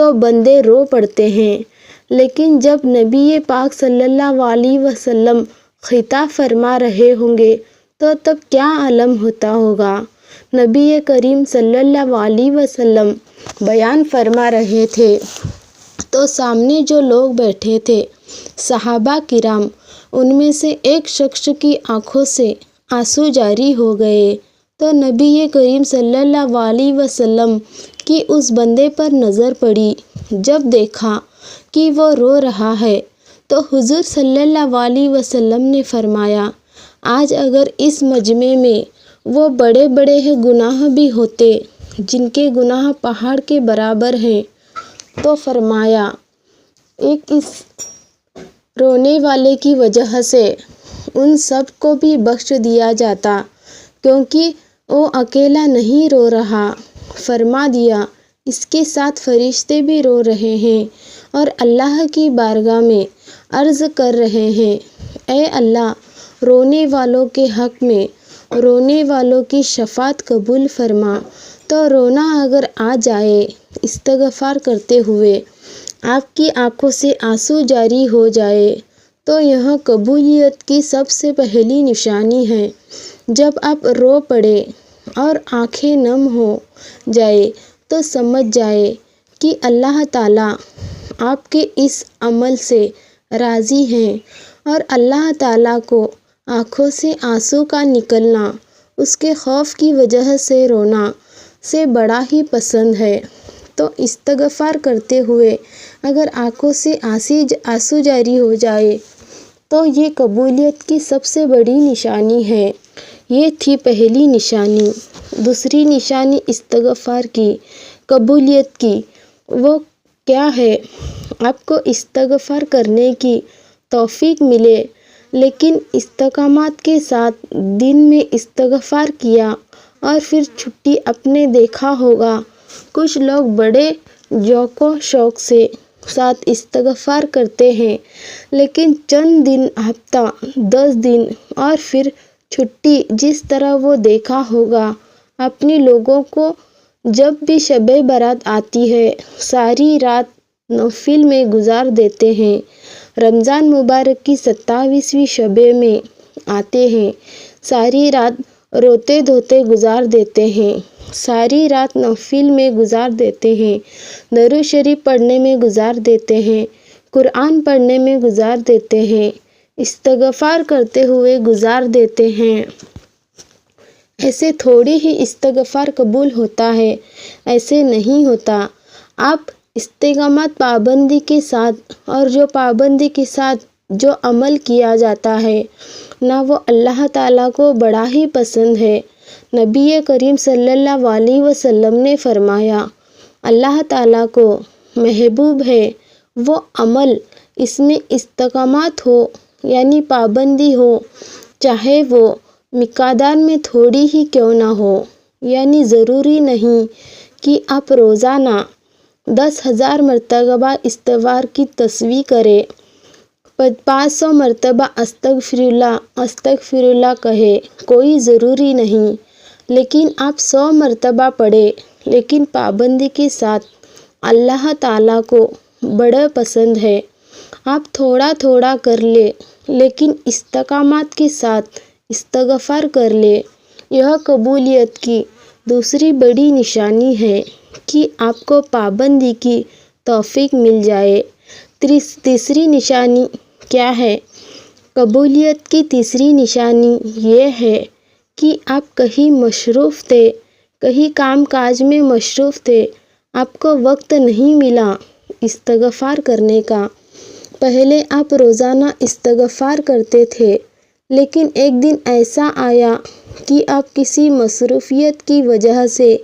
تو بندے رو پڑتے ہیں، لیکن جب نبی پاک صلی اللہ علیہ وسلم خطاب فرما رہے ہوں گے تو تب کیا عالم ہوتا ہوگا۔ نبی کریم صلی اللہ علیہ وسلم بیان فرما رہے تھے تو سامنے جو لوگ بیٹھے تھے صحابہ کرام، ان میں سے ایک شخص کی آنکھوں سے آنسو جاری ہو گئے تو نبی کریم صلی اللہ علیہ وسلم کی اس بندے پر نظر پڑی۔ جب دیکھا کہ وہ رو رہا ہے تو حضور صلی اللہ علیہ وسلم نے فرمایا، آج اگر اس مجمع میں وہ بڑے بڑے گناہ بھی ہوتے جن کے گناہ پہاڑ کے برابر ہیں تو فرمایا ایک اس رونے والے کی وجہ سے ان سب کو بھی بخش دیا جاتا، کیونکہ وہ اکیلا نہیں رو رہا۔ فرما دیا اس کے ساتھ فرشتے بھی رو رہے ہیں اور اللہ کی بارگاہ میں عرض کر رہے ہیں، اے اللہ، رونے والوں کے حق میں رونے والوں کی شفاعت قبول فرما۔ تو رونا اگر آ جائے استغفار کرتے ہوئے، آپ کی آنکھوں سے آنسو جاری ہو جائے تو یہ قبولیت کی سب سے پہلی نشانی ہے۔ جب آپ رو پڑے اور آنکھیں نم ہو جائے تو سمجھ جائے کہ اللہ تعالیٰ آپ کے اس عمل سے راضی ہیں اور اللہ تعالیٰ کو آنکھوں سے آنسو کا نکلنا، اس کے خوف کی وجہ سے رونا سے بڑا ہی پسند ہے۔ تو استغفار کرتے ہوئے اگر آنکھوں سے آنسو جاری ہو جائے تو یہ قبولیت کی سب سے بڑی نشانی ہے۔ یہ تھی پہلی نشانی۔ دوسری نشانی استغفار کی قبولیت کی، وہ کیا ہے؟ آپ کو استغفار کرنے کی توفیق ملے، لیکن استقامت کے ساتھ دن میں استغفار کیا اور پھر چھٹی اپنے دیکھا ہوگا کچھ لوگ بڑے ذوق و شوق سے ساتھ استغفار کرتے ہیں، لیکن چند دن، ہفتہ، 10 دن اور پھر چھٹی، جس طرح وہ دیکھا ہوگا اپنے لوگوں کو جب بھی شب برات آتی ہے ساری رات نوافل میں گزار دیتے ہیں، رمضان مبارک کی 27ویں شب میں آتے ہیں، ساری رات روتے دھوتے گزار دیتے ہیں، ساری رات نوافل میں گزار دیتے ہیں، درود شریف پڑھنے میں گزار دیتے ہیں، قرآن پڑھنے میں گزار دیتے ہیں، استغفار کرتے ہوئے گزار دیتے ہیں۔ ایسے تھوڑی ہی استغفار قبول ہوتا ہے، ایسے نہیں ہوتا۔ آپ استقامت پابندی کے ساتھ، اور جو پابندی کے ساتھ جو عمل کیا جاتا ہے نہ، وہ اللہ تعالیٰ کو بڑا ہی پسند ہے۔ نبی کریم صلی اللہ علیہ وسلم نے فرمایا، اللہ تعالیٰ کو محبوب ہے وہ عمل، اس میں استقامت ہو، یعنی پابندی ہو، چاہے وہ مقدار میں تھوڑی ہی کیوں نہ ہو۔ یعنی ضروری نہیں کہ آپ روزانہ 10,000 مرتبہ استغفار کی تصویح کریں، 500 مرتبہ استغفر اللہ کہے، کوئی ضروری نہیں، لیکن آپ 100 مرتبہ پڑھیں، لیکن پابندی کے ساتھ۔ اللہ تعالیٰ کو بڑا پسند ہے۔ آپ تھوڑا تھوڑا کر لیں، لیکن استقامت کے ساتھ استغفار کر لیں۔ یہ قبولیت کی دوسری بڑی نشانی ہے کہ آپ کو پابندی کی توفیق مل جائے۔ تیسری نشانی کیا ہے؟ قبولیت کی تیسری نشانی یہ ہے کہ آپ کہیں مصروف تھے، کہیں کام کاج میں مصروف تھے، آپ کو وقت نہیں ملا استغفار کرنے کا۔ پہلے آپ روزانہ استغفار کرتے تھے، لیکن ایک دن ایسا آیا کہ آپ کسی مصروفیت کی وجہ سے،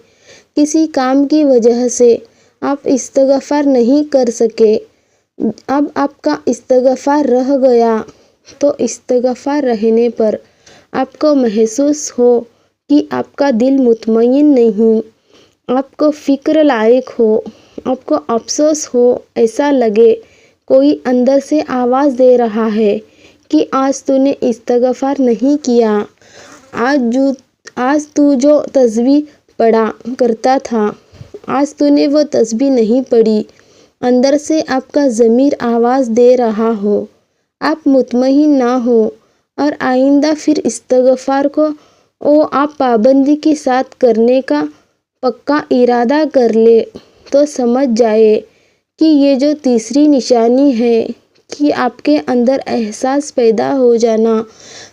کسی کام کی وجہ سے آپ استغفار نہیں کر سکے۔ اب آپ کا استغفار رہ گیا، تو استغفار رہنے پر آپ کو محسوس ہو کہ آپ کا دل مطمئن نہیں، آپ کو فکر لاحق ہو، آپ کو افسوس ہو، ایسا لگے کوئی اندر سے آواز دے رہا ہے کہ آج تو نے استغفار نہیں کیا، آج تو جو تسبیح پڑھا کرتا تھا، آج تو نے وہ تسبیح نہیں پڑھی، اندر سے آپ کا ضمیر آواز دے رہا ہو، آپ مطمئن نہ ہو اور آئندہ پھر استغفار کو آپ پابندی کے ساتھ کرنے کا پکا ارادہ کر لے، تو سمجھ جائے کہ یہ جو تیسری نشانی ہے کہ آپ کے اندر احساس پیدا ہو جانا،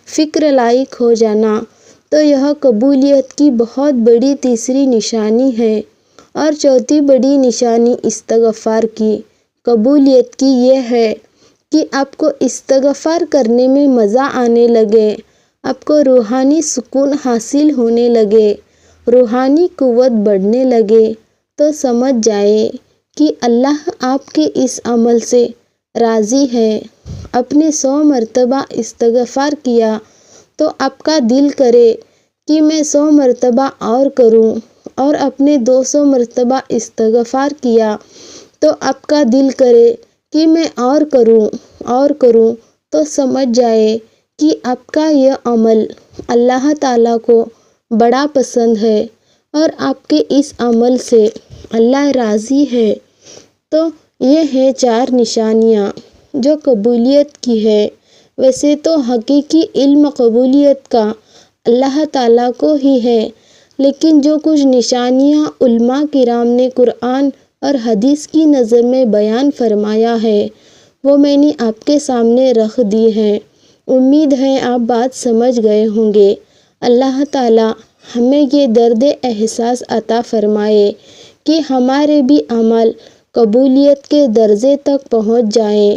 فکر لائق ہو جانا، تو یہ قبولیت کی بہت بڑی تیسری نشانی ہے۔ اور چوتھی بڑی نشانی استغفار کی قبولیت کی یہ ہے کہ آپ کو استغفار کرنے میں مزہ آنے لگے، آپ کو روحانی سکون حاصل ہونے لگے، روحانی قوت بڑھنے لگے، تو سمجھ جائے کہ اللہ آپ کے اس عمل سے راضی ہے۔ اپنے 100 مرتبہ استغفار کیا تو آپ کا دل کرے کہ میں 100 مرتبہ اور کروں، اور اپنے 200 مرتبہ استغفار کیا تو آپ کا دل کرے کہ میں اور کروں، تو سمجھ جائے کہ آپ کا یہ عمل اللہ تعالیٰ کو بڑا پسند ہے اور آپ کے اس عمل سے اللہ راضی ہے۔ تو یہ ہے 4 نشانیاں جو قبولیت کی ہے۔ ویسے تو حقیقی علم قبولیت کا اللہ تعالیٰ کو ہی ہے، لیکن جو کچھ نشانیاں علماء کرام نے قرآن اور حدیث کی نظر میں بیان فرمایا ہے وہ میں نے آپ کے سامنے رکھ دی ہیں۔ امید ہے آپ بات سمجھ گئے ہوں گے۔ اللہ تعالیٰ ہمیں یہ درد احساس عطا فرمائے کہ ہمارے بھی اعمال قبولیت کے درجے تک پہنچ جائیں۔